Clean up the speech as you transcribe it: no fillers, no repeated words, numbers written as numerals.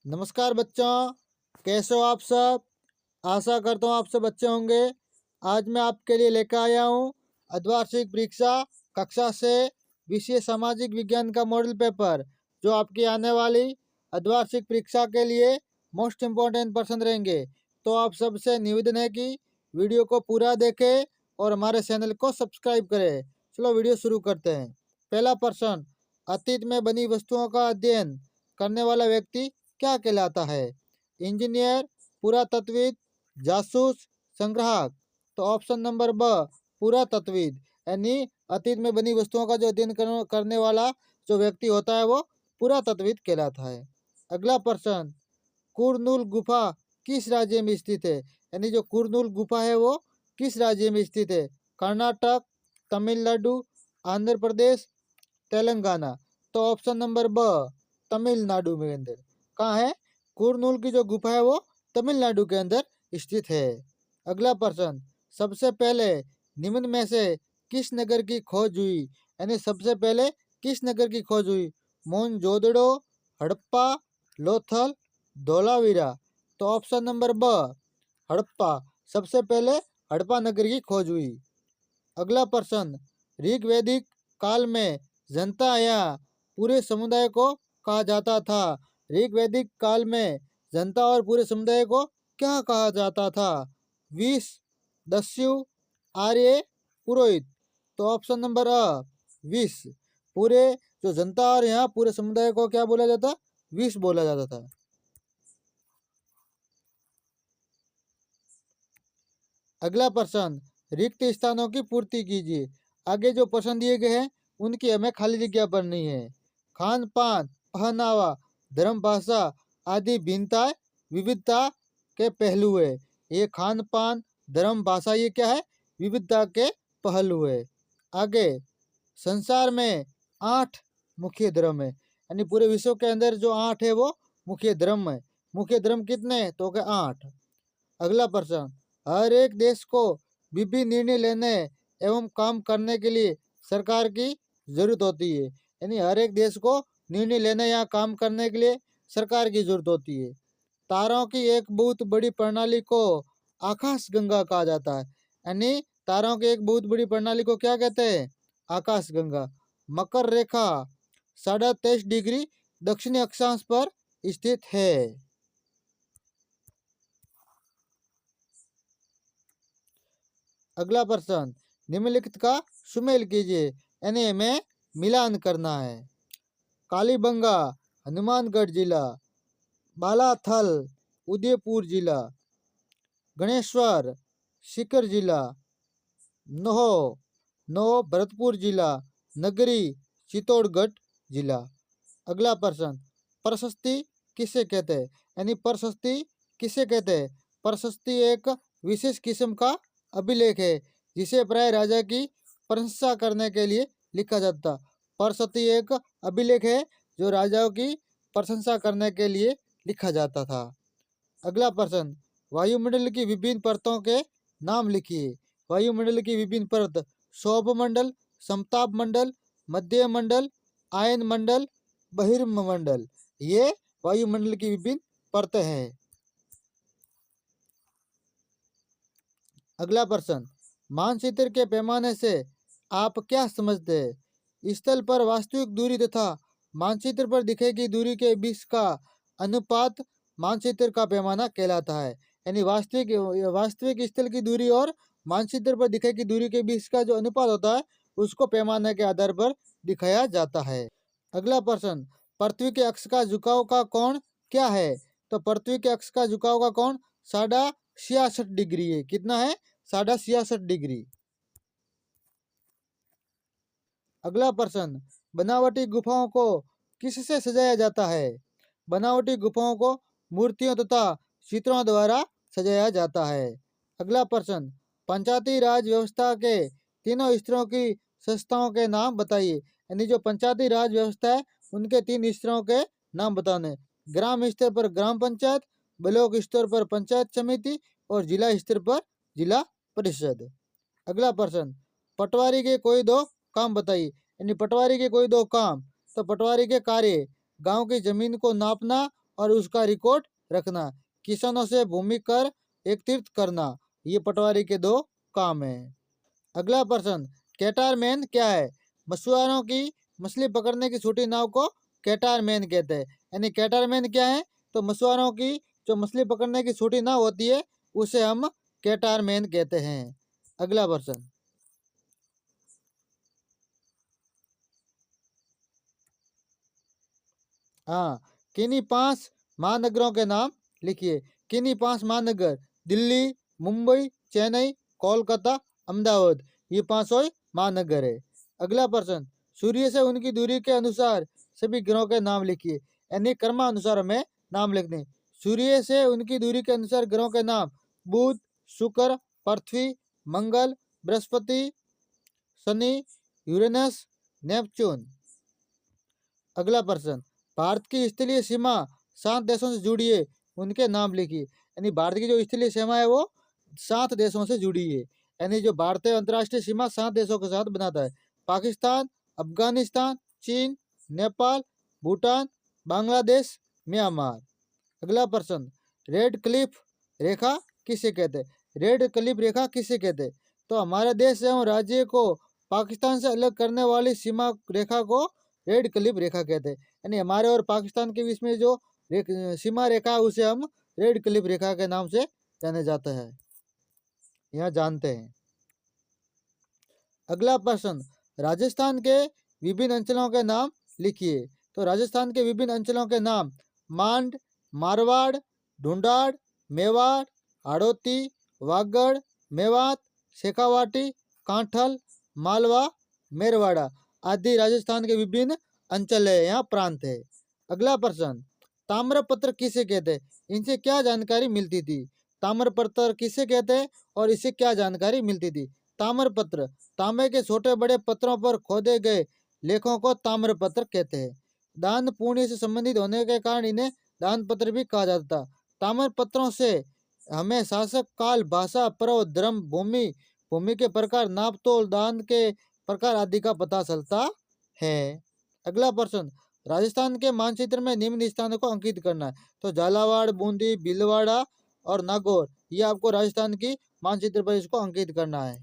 नमस्कार बच्चों, कैसे हो आप सब। आशा करता हूँ आप सब अच्छे होंगे। आज मैं आपके लिए लेकर आया हूँ अर्धवार्षिक परीक्षा कक्षा से विषय सामाजिक विज्ञान का मॉडल पेपर, जो आपकी आने वाली अर्धवार्षिक परीक्षा के लिए मोस्ट इम्पोर्टेंट पर्सन रहेंगे। तो आप सबसे निवेदन है कि वीडियो को पूरा देखें और हमारे चैनल को सब्सक्राइब करें। चलो वीडियो शुरू करते हैं। पहला प्रश्न, अतीत में बनी वस्तुओं का अध्ययन करने वाला व्यक्ति क्या कहलाता है। इंजीनियर, पुरातत्वविद, जासूस, संग्राहक। तो ऑप्शन नंबर ब, पुरातत्वविद, यानी अतीत में बनी वस्तुओं का जो अध्ययन करने वाला जो व्यक्ति होता है वो पुरातत्वविद कहलाता है। अगला प्रश्न, कुरनूल गुफा किस राज्य में स्थित है। यानी जो कुरनूल गुफा है वो किस राज्य में स्थित है। कर्नाटक, तमिलनाडु, आंध्र प्रदेश, तेलंगाना। तो ऑप्शन नंबर ब, तमिलनाडु में अंदर कहाँ है। कुरनूल की जो गुफा है वो तमिलनाडु के अंदर स्थित है। अगला प्रश्न, सबसे पहले निम्न में से किस नगर की खोज हुई। यानी सबसे पहले किस नगर की खोज हुई। मोहनजोदड़ो, हड़प्पा, लोथल, धोलावीरा। तो ऑप्शन नंबर ब, हड़प्पा, सबसे पहले हड़प्पा नगर की खोज हुई। अगला प्रश्न, ऋग्वैदिक काल में जनता या पूरे समुदाय को कहा जाता था। ऋग्वैदिक काल में जनता और पूरे समुदाय को क्या कहा जाता था। विष, दस्यु, आर्य, पुरोहित। तो ऑप्शन नंबर अ, विष, पूरे जो जनता और यहाँ पूरे समुदाय को क्या बोला जाता, विष बोला जाता था। अगला प्रश्न, रिक्त स्थानों की पूर्ति कीजिए। आगे जो प्रश्न दिए गए हैं उनकी हमें खाली जगह भरनी है। खान पान, पहनावा, धर्म, भाषा आदि भिन्नता विविधता के पहलू है। ये खान पान, धर्म, भाषा ये क्या है, विविधता के पहलू है। आगे, संसार में 8 मुख्य धर्म है। यानी पूरे विश्व के अंदर जो 8 है वो मुख्य धर्म है। मुख्य धर्म कितने हैं, तो 8। अगला प्रश्न, हर एक देश को विभिन्न निर्णय लेने एवं काम करने के लिए सरकार की जरूरत होती है। यानी हर एक देश को निर्णय लेने या काम करने के लिए सरकार की जरूरत होती है। तारों की एक बहुत बड़ी प्रणाली को आकाश गंगा कहा जाता है। यानी तारों की एक बहुत बड़ी प्रणाली को क्या कहते हैं, आकाश गंगा। मकर रेखा 23.5 डिग्री दक्षिणी अक्षांश पर स्थित है। अगला प्रश्न, निम्नलिखित का सुमेल कीजिए। यानी हमें मिलान करना है। कालीबंगा हनुमानगढ़ जिला, बालाथल उदयपुर जिला, गणेश्वर सीकर जिला, नोहो नोहो भरतपुर जिला, नगरी चित्तौड़गढ़ जिला। अगला प्रश्न, प्रशस्ति किसे कहते हैं। यानी प्रशस्ति किसे कहते हैं। प्रशस्ति एक विशेष किस्म का अभिलेख है जिसे प्राय राजा की प्रशंसा करने के लिए लिखा जाता। प्रशस्ति एक अभिलेख है जो राजाओं की प्रशंसा करने के लिए लिखा जाता था। अगला प्रश्न, वायुमंडल की विभिन्न परतों के नाम लिखिए। वायुमंडल की विभिन्न परत, सौभमंडल, समताप मंडल, मध्य मंडल, आयन मंडल, बहिर्मंडल। ये वायुमंडल की विभिन्न परतें हैं। अगला प्रश्न, मानचित्र के पैमाने से आप क्या समझते हैं। स्थल पर वास्तविक दूरी तथा मानचित्र पर दिखेगी दूरी के बीच का अनुपात मानचित्र का पैमाना कहलाता है। यानी वास्तविक स्थल की दूरी और मानचित्र पर दिखेगी दूरी के बीच का जो अनुपात होता है उसको पैमाने के आधार पर दिखाया जाता है। अगला प्रश्न, पृथ्वी के अक्ष का झुकाव का कोण क्या है। तो पृथ्वी के अक्ष का झुकाव का कोण 66.5 डिग्री है। कितना है, 66.5 डिग्री। अगला प्रश्न, बनावटी गुफाओं को किससे सजाया जाता है। बनावटी गुफाओं को मूर्तियों तथा चित्रों द्वारा सजाया जाता है। अगला प्रश्न, पंचायती राज व्यवस्था के तीनों स्तरों की संस्थाओं के नाम बताइए। यानी जो पंचायती राज व्यवस्था है उनके 3 स्तरों के नाम बताने। ग्राम स्तर पर ग्राम पंचायत, ब्लॉक स्तर पर पंचायत समिति और जिला स्तर पर जिला परिषद। अगला प्रश्न, पटवारी के कोई 2 काम बताइए। यानी पटवारी के कोई 2 काम। तो पटवारी के कार्य गांव की जमीन को नापना और उसका रिकॉर्ड रखना। किसानों से भूमि कर एकत्रित करना। ये पटवारी के 2 काम हैं। अगला प्रश्न, कैटारमैन क्या है? मछुआरों की मछली पकड़ने की छोटी नाव को कैटारमैन कहते हैं। यानी कैटारमैन क्या है? तो मछुआरों की जो मछली पकड़ने की छोटी नाव होती है उसे हम कैटारमैन कहते हैं। अगला प्रश्न, हाँ, किन्हीं 5 महानगरों के नाम लिखिए। किन्हीं 5 महानगर? दिल्ली, मुंबई, चेन्नई, कोलकाता, अहमदाबाद। ये 5 महानगर है। अगला प्रश्न, सूर्य से उनकी दूरी के अनुसार सभी ग्रहों के नाम लिखिए। यानी क्रमानुसार हमें नाम लिखने हैं। सूर्य से उनकी दूरी के अनुसार ग्रहों के नाम: बुध, शुक्र, पृथ्वी, मंगल, बृहस्पति, शनि, यूरेनस, नेपच्यून। अगला प्रश्न, भारत की स्थलीय सीमा 7 देशों से जुड़ी है, उनके नाम लिखिए। यानी भारत की जो स्थलीय सीमा है वो 7 देशों से जुड़ी है। यानी जो भारतीय अंतर्राष्ट्रीय सीमा 7 देशों के साथ बनाता है: पाकिस्तान, अफगानिस्तान, चीन, नेपाल, भूटान, बांग्लादेश, म्यांमार। अगला प्रश्न, रेड क्लिफ रेखा किसे कहते हैं? रेड क्लिफ रेखा किसे कहते हैं? तो हमारे देश एवं राज्य को पाकिस्तान से अलग करने वाली सीमा रेखा को रेड क्लिफ रेखा कहते हैं। यानी हमारे और पाकिस्तान के बीच में जो सीमा रेखा है उसे हम रेड क्लिफ रेखा के नाम से जाने जाता है, यहाँ जानते हैं। अगला प्रश्न, राजस्थान के विभिन्न अंचलों के नाम लिखिए। तो राजस्थान के विभिन्न अंचलों के नाम: मांड, मारवाड़, ढूंढाड़, मेवाड़, हाड़ौती, वागड़, मेवात, शेखावाटी, कांठल, मालवा, मेरवाड़ा आदि राजस्थान के विभिन्न अंचल है, यहाँ प्रांत है। अगला प्रश्न, ताम्रपत्र किसे कहते हैं? इनसे क्या जानकारी मिलती थी? ताम्रपत्र किसे कहते हैं और इससे क्या जानकारी मिलती थी? ताम्रपत्र तांबे के छोटे बड़े पत्रों पर खोदे गए लेखों को ताम्रपत्र कहते हैं। दान पुण्य से संबंधित होने के कारण इन्हें दान पत्र भी कहा जाता था। ताम्रपत्रों से हमें शासक काल, भाषा, पर्व, धर्म, भूमि, भूमि के प्रकार, नाप तोल, दान के प्रकार आदि का पता चलता है। अगला प्रश्न, राजस्थान के मानचित्र में निम्न स्थानों को अंकित करना है। तो झालावाड़, बूंदी, भीलवाड़ा और नागौर, ये आपको राजस्थान की मानचित्र पर इसको अंकित करना है।